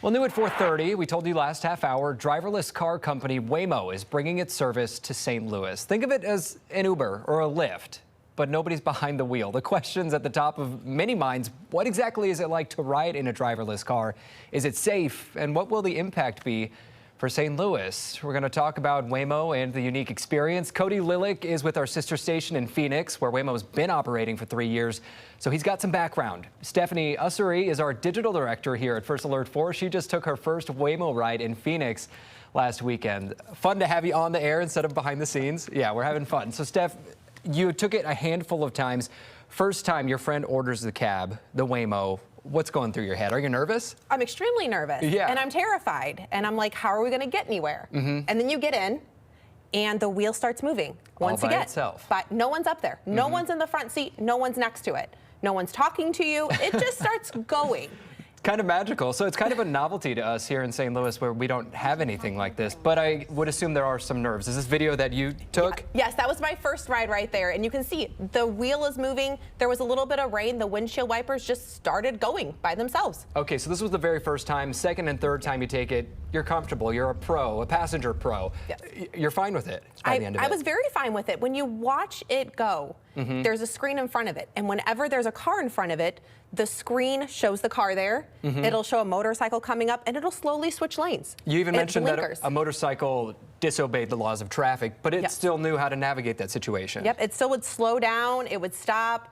Well, new at 4:30, we told you last half hour, driverless car company Waymo is bringing its service to St. Louis. Think of it as an Uber or a Lyft, but nobody's behind the wheel. The question's at the top of many minds. What exactly is it like to ride in a driverless car? Is it safe? And what will the impact be for St. Louis? We're going to talk about Waymo and the unique experience. Cody Lillick is with our sister station in Phoenix, where Waymo's been operating for 3 years, so he's got some background. Stephanie Ussery is our digital director here at First Alert 4. She just took her first Waymo ride in Phoenix last weekend. Fun to have you on the air instead of behind the scenes. Yeah, we're having fun. So, Steph, you took it a handful of times. First time your friend orders the cab, the Waymo, what's going through your head? Are you nervous? I'm extremely nervous. Yeah. And I'm terrified. And I'm like, how are we going to get anywhere? And then you get in, and the wheel starts moving once All by again. itself. But no one's up there. No one's in the front seat. No one's next to it. No one's talking to you. It just starts going. Kind of magical. So it's kind of a novelty to us here in St. Louis where we don't have anything like this, but I would assume there are some nerves. Is this video that you took? Yeah. Yes, that was my first ride right there. And you can see the wheel is moving. There was a little bit of rain. The windshield wipers just started going by themselves. Okay, so this was the very first time. Second and third time you take it, you're comfortable. You're a pro, a passenger pro. Yes. You're fine with it by the end of it. I was very fine with it. When you watch it go, there's a screen in front of it. And whenever there's a car in front of it, the screen shows the car there. It'll show a motorcycle coming up, and it'll slowly switch lanes. You even mentioned that a motorcycle disobeyed the laws of traffic, but it still knew how to navigate that situation. Yep, it still would slow down, it would stop.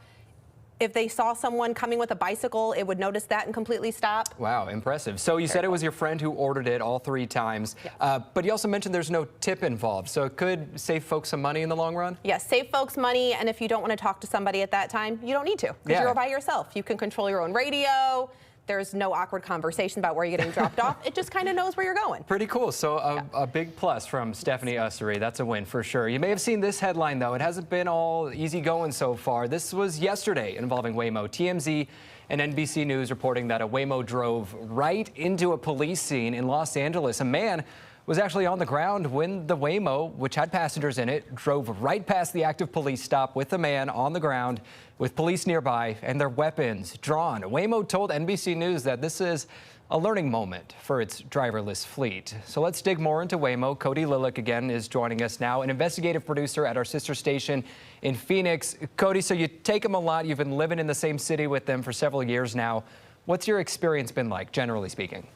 If they saw someone coming with a bicycle, it would notice that and completely stop. Wow, impressive. So you said it was your friend who ordered it all 3 times, but you also mentioned there's no tip involved, so it could save folks some money in the long run? Yes, save folks money, and if you don't want to talk to somebody at that time, you don't need to, because you're by yourself. You can control your own radio. There's no awkward conversation about where you're getting dropped off. It just kind of knows where you're going. Pretty cool. So a big plus from Stephanie Ussery. That's a win for sure. You may have seen this headline, though. It hasn't been all easy going so far. This was yesterday involving Waymo. TMZ and NBC News reporting that a Waymo drove right into a police scene in Los Angeles. A man was actually on the ground when the Waymo, which had passengers in it, drove right past the active police stop with the man on the ground with police nearby and their weapons drawn. Waymo told NBC News that this is a learning moment for its driverless fleet. So let's dig more into Waymo. Cody Lillick again is joining us now, an investigative producer at our sister station in Phoenix. Cody, so you take them a lot. You've been living in the same city with them for several years now. What's your experience been like, generally speaking?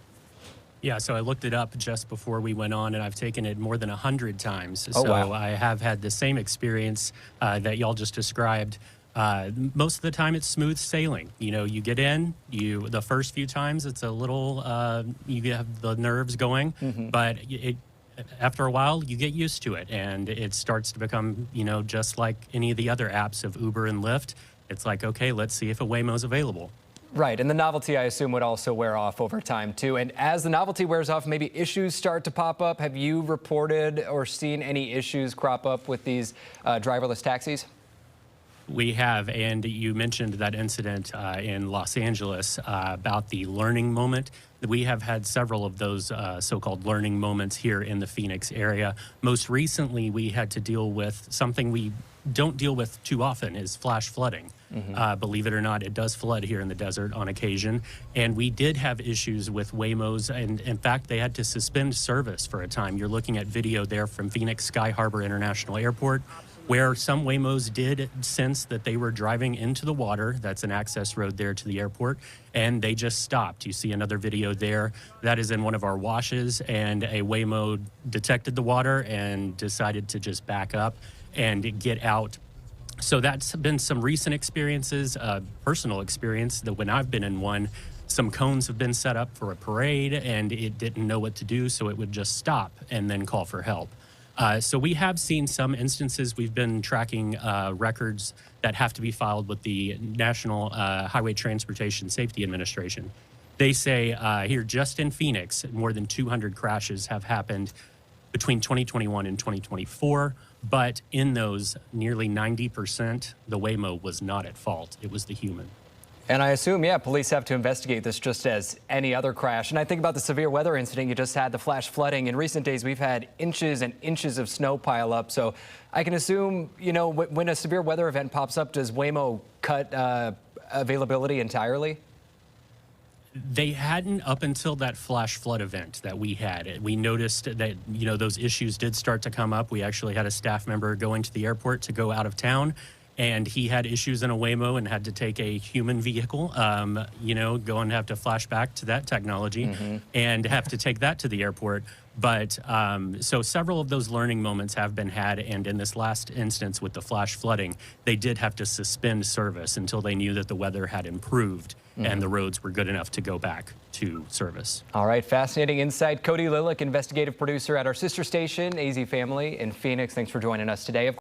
Yeah, so I looked it up just before we went on, and I've taken it more than 100 times. Oh, so wow. I have had the same experience that y'all just described. Most of the time, it's smooth sailing. You know, you get in, the first few times, it's a little, you have the nerves going, but after a while, you get used to it, and it starts to become, you know, just like any of the other apps of Uber and Lyft. It's like, okay, let's see if a Waymo's available. Right, and the novelty, I assume, would also wear off over time, too. And as the novelty wears off, maybe issues start to pop up. Have you reported or seen any issues crop up with these driverless taxis? We have, and you mentioned that incident in Los Angeles about the learning moment. We have had several of those so-called learning moments here in the Phoenix area. Most recently, we had to deal with something we don't deal with too often, is flash flooding. Believe it or not, it does flood here in the desert on occasion. And we did have issues with Waymos, and in fact, they had to suspend service for a time. You're looking at video there from Phoenix Sky Harbor International Airport, where some Waymos did sense that they were driving into the water. That's an access road there to the airport, and they just stopped. You see another video there. That is in one of our washes, and a Waymo detected the water and decided to just back up and get out. So that's been some recent experiences, personal experience, that when I've been in one, some cones have been set up for a parade, and it didn't know what to do, so it would just stop and then call for help. So we have seen some instances. We've been tracking records that have to be filed with the National Highway Transportation Safety Administration. They say here just in Phoenix, more than 200 crashes have happened between 2021 and 2024. But in those, nearly 90%, the Waymo was not at fault. It was the human. And I assume, yeah, police have to investigate this just as any other crash. And I think about the severe weather incident you just had, the flash flooding. In recent days, we've had inches and inches of snow pile up. So I can assume, you know, when a severe weather event pops up, does Waymo cut availability entirely? They hadn't up until that flash flood event that we had. We noticed that, those issues did start to come up. We actually had a staff member going to the airport to go out of town, and he had issues in a Waymo and had to take a human vehicle, go and have to flash back to that technology and have to take that to the airport. But so several of those learning moments have been had, and in this last instance with the flash flooding, they did have to suspend service until they knew that the weather had improved and the roads were good enough to go back to service. All right, fascinating insight. Cody Lilick, investigative producer at our sister station, AZ Family in Phoenix. Thanks for joining us today.